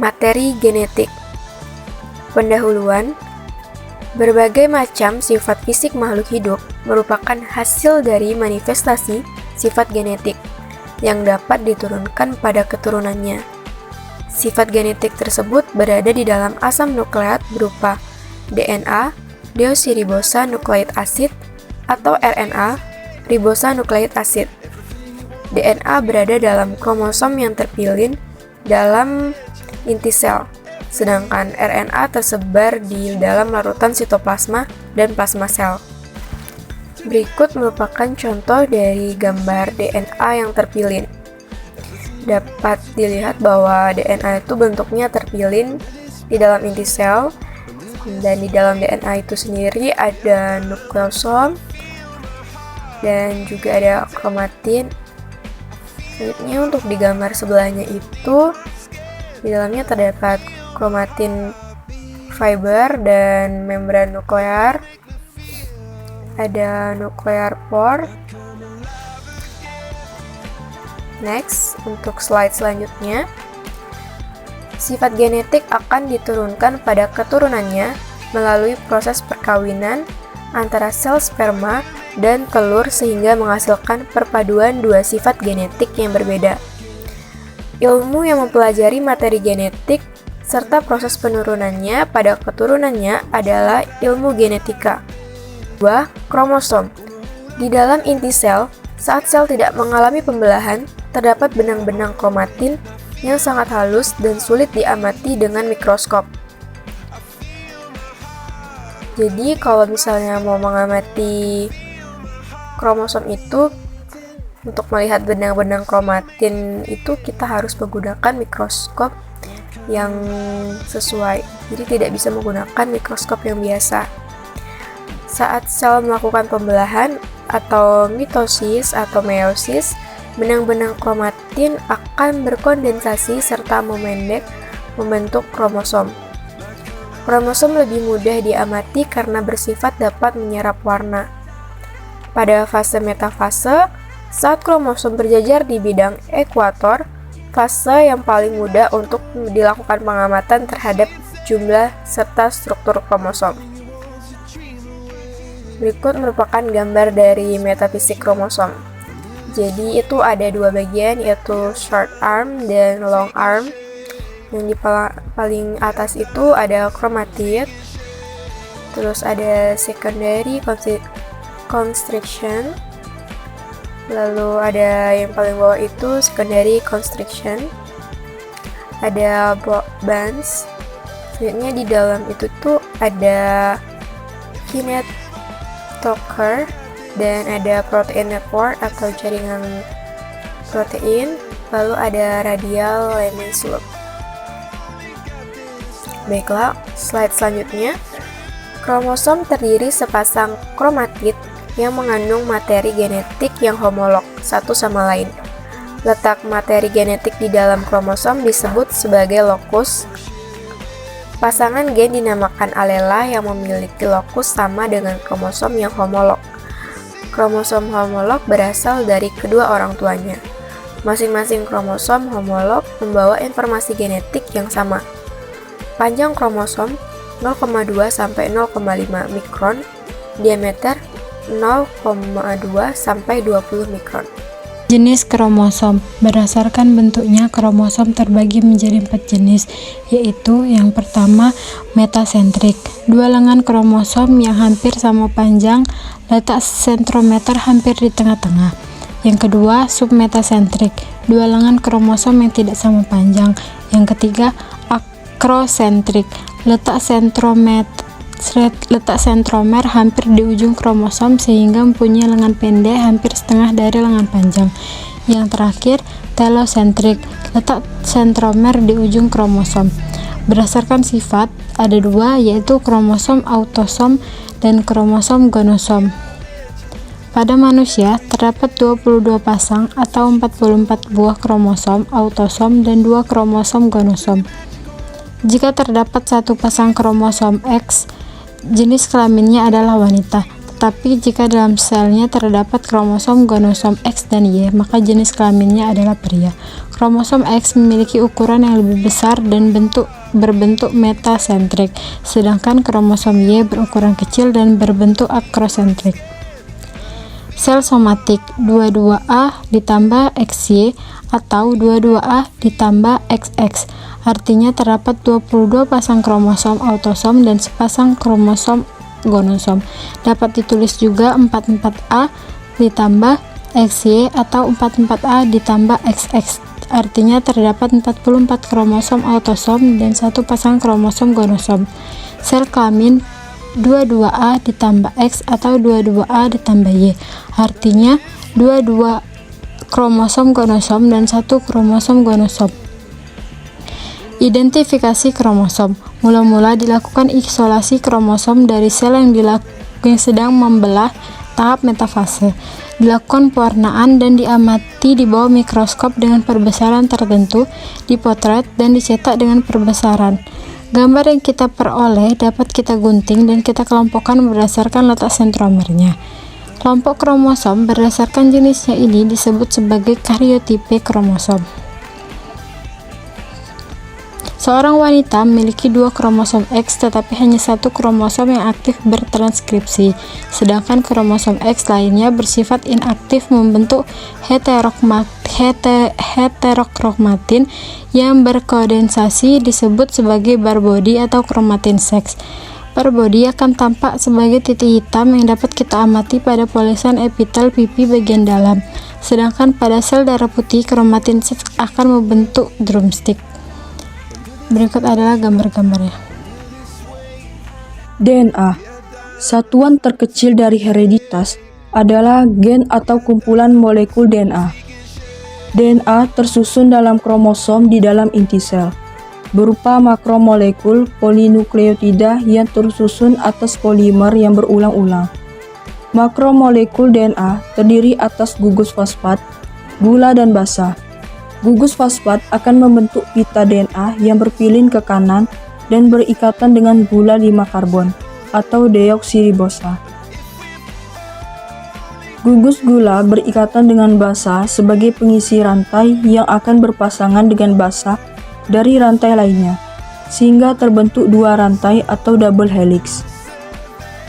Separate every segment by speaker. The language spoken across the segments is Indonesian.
Speaker 1: Materi genetik. Pendahuluan, berbagai macam sifat fisik makhluk hidup merupakan hasil dari manifestasi sifat genetik yang dapat diturunkan pada keturunannya. Sifat genetik tersebut berada di dalam asam nukleat berupa DNA, deoksiribosa nukleik asid, atau RNA, ribosa nukleik asid. DNA berada dalam kromosom yang terpilin dalam inti sel, sedangkan RNA tersebar di dalam larutan sitoplasma dan plasma sel. Berikut merupakan contoh dari gambar DNA yang terpilin. Dapat dilihat bahwa DNA itu bentuknya terpilin di dalam inti sel, dan di dalam DNA itu sendiri ada nukleosom dan juga ada kromatin. Selanjutnya untuk di gambar sebelahnya itu di dalamnya terdapat kromatin fiber dan membran nuklear. Ada nuklear pore. Next, untuk slide selanjutnya, sifat genetik akan diturunkan pada keturunannya melalui proses perkawinan antara sel sperma dan telur sehingga menghasilkan perpaduan dua sifat genetik yang berbeda. Ilmu yang mempelajari materi genetik serta proses penurunannya pada keturunannya adalah ilmu genetika. 2. Kromosom. Di dalam inti sel, saat sel tidak mengalami pembelahan, terdapat benang-benang kromatin yang sangat halus dan sulit diamati dengan mikroskop. Jadi kalau misalnya mau mengamati kromosom itu, untuk melihat benang-benang kromatin itu kita harus menggunakan mikroskop yang sesuai. Jadi tidak bisa menggunakan mikroskop yang biasa. Saat sel melakukan pembelahan atau mitosis atau meiosis, benang-benang kromatin akan berkondensasi serta memendek membentuk kromosom. Kromosom lebih mudah diamati karena bersifat dapat menyerap warna. Pada fase metafase, saat kromosom berjajar di bidang ekuator, fase yang paling mudah untuk dilakukan pengamatan terhadap jumlah serta struktur kromosom. Berikut merupakan gambar dari metafisik kromosom. Jadi itu ada dua bagian, yaitu short arm dan long arm. Yang di paling atas itu ada chromatid, terus ada secondary constriction, lalu ada yang paling bawah itu secondary constriction, ada bands. Selanjutnya di dalam itu tuh ada kinetochore dan ada protein network atau jaringan protein, lalu ada radial lamins loop. Baiklah, slide selanjutnya. Kromosom terdiri sepasang kromatid yang mengandung materi genetik yang homolog satu sama lain. Letak materi genetik di dalam kromosom disebut sebagai lokus. Pasangan gen dinamakan alela yang memiliki lokus sama dengan kromosom yang homolog. Kromosom homolog berasal dari kedua orang tuanya. Masing-masing kromosom homolog membawa informasi genetik yang sama. Panjang kromosom 0,2 sampai 0,5 mikron, diameter 0,2 sampai 20 mikron.
Speaker 2: Jenis kromosom. Berdasarkan bentuknya, kromosom terbagi menjadi 4 jenis, yaitu yang pertama, metasentrik. Dua lengan kromosom yang hampir sama panjang, letak sentromer hampir di tengah-tengah. Yang kedua, submetasentrik. Dua lengan kromosom yang tidak sama panjang. Yang ketiga, akrosentrik. Letak sentromer hampir di ujung kromosom sehingga mempunyai lengan pendek hampir setengah dari lengan panjang. Yang terakhir, telosentrik. Letak sentromer di ujung kromosom. Berdasarkan sifat, ada dua, yaitu kromosom autosom dan kromosom gonosom. Pada manusia, terdapat 22 pasang atau 44 buah kromosom autosom dan 2 kromosom gonosom. Jika terdapat satu pasang kromosom X, jenis kelaminnya adalah wanita, Tetapi jika dalam selnya terdapat kromosom gonosom X dan Y, maka jenis kelaminnya adalah pria. Kromosom X memiliki ukuran yang lebih besar dan berbentuk metasentrik, sedangkan kromosom Y berukuran kecil dan berbentuk akrosentrik. Sel somatik 22A ditambah XY atau 22A ditambah XX, artinya terdapat 22 pasang kromosom autosom dan sepasang kromosom gonosom. Dapat ditulis juga 44A ditambah XY atau 44A ditambah XX, artinya terdapat 44 kromosom autosom dan satu pasang kromosom gonosom. Sel kelamin 22A ditambah X atau 22A ditambah Y, artinya 22 kromosom gonosom dan satu kromosom gonosom. Identifikasi kromosom. Mula-mula dilakukan isolasi kromosom dari sel yang sedang membelah tahap metafase. Dilakukan pewarnaan dan diamati di bawah mikroskop dengan perbesaran tertentu, dipotret dan dicetak dengan perbesaran. Gambar yang kita peroleh dapat kita gunting dan kita kelompokkan berdasarkan letak sentromernya. Kelompok kromosom berdasarkan jenisnya ini disebut sebagai karyotipe kromosom. Seorang wanita memiliki 2 kromosom X tetapi hanya satu kromosom yang aktif bertranskripsi, sedangkan kromosom X lainnya bersifat inaktif membentuk heterokromatin yang berkondensasi disebut sebagai barbody atau kromatin seks. Barbody akan tampak sebagai titik hitam yang dapat kita amati pada polesan epitel pipi bagian dalam, sedangkan pada sel darah putih kromatin seks akan membentuk drumstick. Berikut adalah gambar-gambarnya.
Speaker 3: DNA, satuan terkecil dari hereditas, adalah gen atau kumpulan molekul DNA. DNA tersusun dalam kromosom di dalam inti sel, berupa makromolekul polinukleotida yang tersusun atas polimer yang berulang-ulang. Makromolekul DNA terdiri atas gugus fosfat, gula, dan basa. Gugus fosfat akan membentuk pita DNA yang berpilin ke kanan dan berikatan dengan gula 5 karbon atau deoksiribosa. Gugus gula berikatan dengan basa sebagai pengisi rantai yang akan berpasangan dengan basa dari rantai lainnya, sehingga terbentuk 2 rantai atau double helix.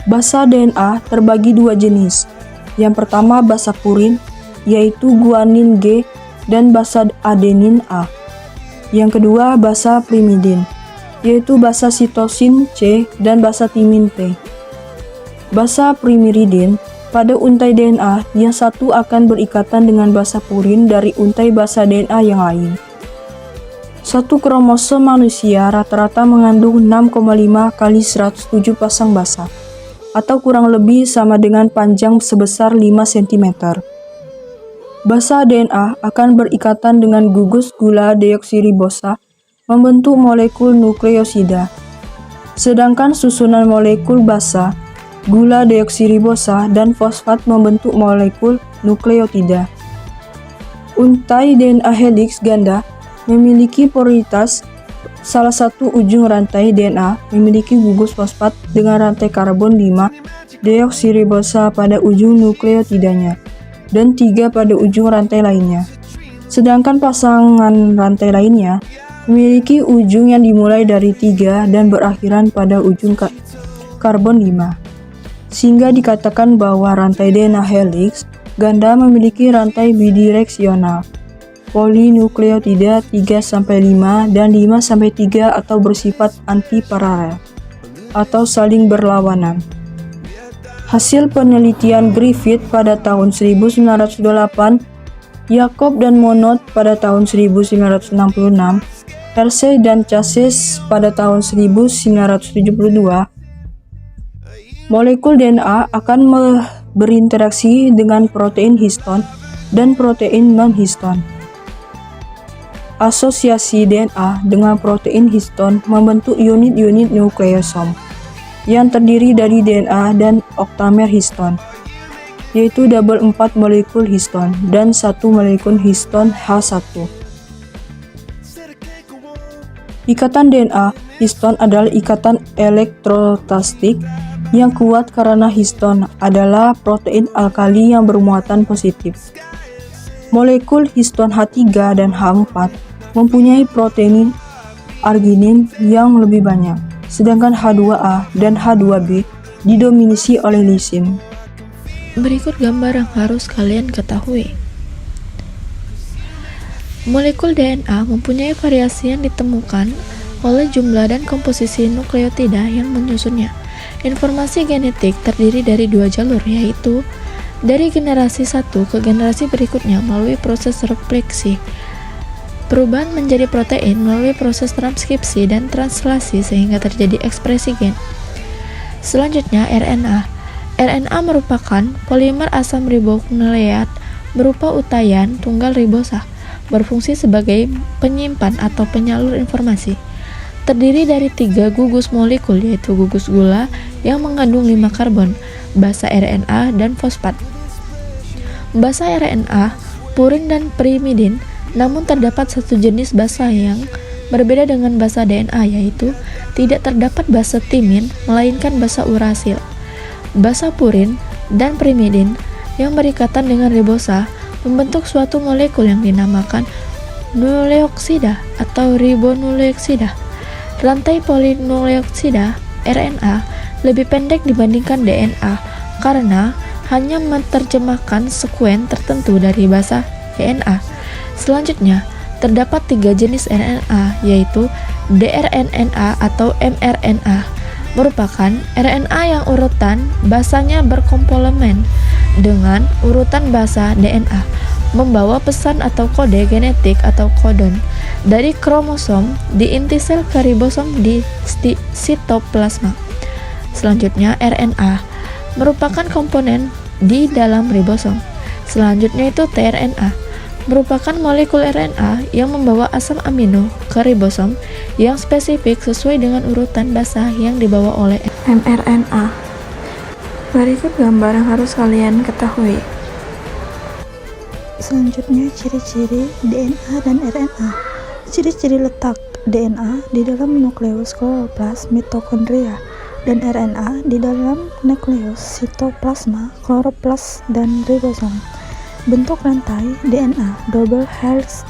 Speaker 3: Basa DNA terbagi 2 jenis. Yang pertama basa purin, yaitu guanin G dan basa adenin A. Yang kedua basa primidin, yaitu basa sitosin C dan basa timin T. Basa primiridin pada untai DNA yang satu akan berikatan dengan basa purin dari untai basa DNA yang lain. Satu kromosom manusia rata-rata mengandung 6,5 kali 107 pasang basa, atau kurang lebih sama dengan panjang sebesar 5 cm. Basa DNA akan berikatan dengan gugus gula deoksiribosa membentuk molekul nukleosida. Sedangkan susunan molekul basa, gula deoksiribosa, dan fosfat membentuk molekul nukleotida. Untai DNA helix ganda memiliki prioritas. Salah satu ujung rantai DNA memiliki gugus fosfat dengan rantai karbon 5 deoksiribosa pada ujung nukleotidanya dan 3 pada ujung rantai lainnya. Sedangkan pasangan rantai lainnya memiliki ujung yang dimulai dari 3 dan berakhiran pada ujung karbon 5. Sehingga dikatakan bahwa rantai DNA helix ganda memiliki rantai bidireksional. Polinukleotida 3-5 dan 5-3 atau bersifat antiparalel atau saling berlawanan. Hasil penelitian Griffith pada tahun 1928, Jacob dan Monod pada tahun 1966, Hersey dan Chasez pada tahun 1972, molekul DNA akan berinteraksi dengan protein histon dan protein non-histon. Asosiasi DNA dengan protein histon membentuk unit-unit nukleosom yang terdiri dari DNA dan oktamer histon, yaitu double 4 molekul histon dan 1 molekul histon H1. Ikatan DNA histon adalah ikatan elektrostatik yang kuat karena histon adalah protein alkali yang bermuatan positif. Molekul histon H3 dan H4 mempunyai protein arginin yang lebih banyak, sedangkan H2A dan H2B didominasi oleh lisin.
Speaker 4: Berikut gambar yang harus kalian ketahui. Molekul DNA mempunyai variasi yang ditemukan oleh jumlah dan komposisi nukleotida yang menyusunnya. Informasi genetik terdiri dari dua jalur, yaitu dari generasi satu ke generasi berikutnya melalui proses replikasi, perubahan menjadi protein melalui proses transkripsi dan translasi sehingga terjadi ekspresi gen. Selanjutnya, RNA. RNA merupakan polimer asam ribonukleat berupa utayan tunggal ribosa, berfungsi sebagai penyimpan atau penyalur informasi. Terdiri dari 3 gugus molekul, yaitu gugus gula yang mengandung 5 karbon, basa RNA, dan fosfat. Basa RNA, purin dan pirimidin, namun terdapat satu jenis basa yang berbeda dengan basa DNA, yaitu tidak terdapat basa timin, melainkan basa urasil. Basa purin dan pirimidin yang berikatan dengan ribosa membentuk suatu molekul yang dinamakan nukleoksida atau ribonukleoksida. Rantai polinukleoksida RNA lebih pendek dibandingkan DNA karena hanya menerjemahkan sekuen tertentu dari basa DNA. Selanjutnya, terdapat 3 jenis RNA, yaitu drNNA atau mRNA, merupakan RNA yang urutan basanya berkomplemen dengan urutan basa DNA, membawa pesan atau kode genetik atau kodon dari kromosom di inti sel ke ribosom di sitoplasma. Selanjutnya, RNA merupakan komponen di dalam ribosom. Selanjutnya itu tRNA, merupakan molekul RNA yang membawa asam amino ke ribosom yang spesifik sesuai dengan urutan basa yang dibawa oleh mRNA. Berikut gambar yang harus kalian ketahui.
Speaker 5: Selanjutnya, ciri-ciri DNA dan RNA. Ciri-ciri letak DNA di dalam nukleus kloroplas mitokondria dan RNA di dalam nukleus sitoplasma, kloroplas, dan ribosom. Bentuk rantai DNA double helix,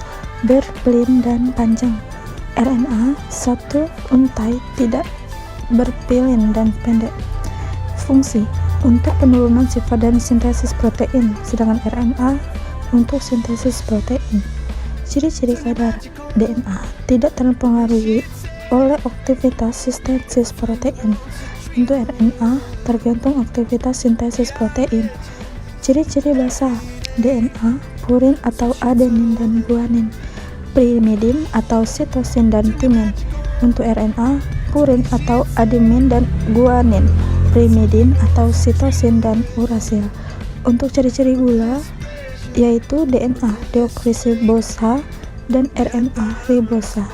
Speaker 5: berpilin dan panjang. RNA satu untai, tidak berpilin dan pendek. Fungsi untuk penurunan sifat dan sintesis protein, sedangkan RNA untuk sintesis protein. Ciri-ciri kadar DNA tidak terpengaruhi oleh aktivitas sintesis protein. Untuk RNA tergantung aktivitas sintesis protein. Ciri-ciri basa DNA, purin atau adenin dan guanin, pirimidin atau sitosin dan timin. Untuk RNA, purin atau adenin dan guanin, pirimidin atau sitosin dan urasil. Untuk ciri-ciri gula, yaitu DNA deoksiribosa dan RNA ribosa.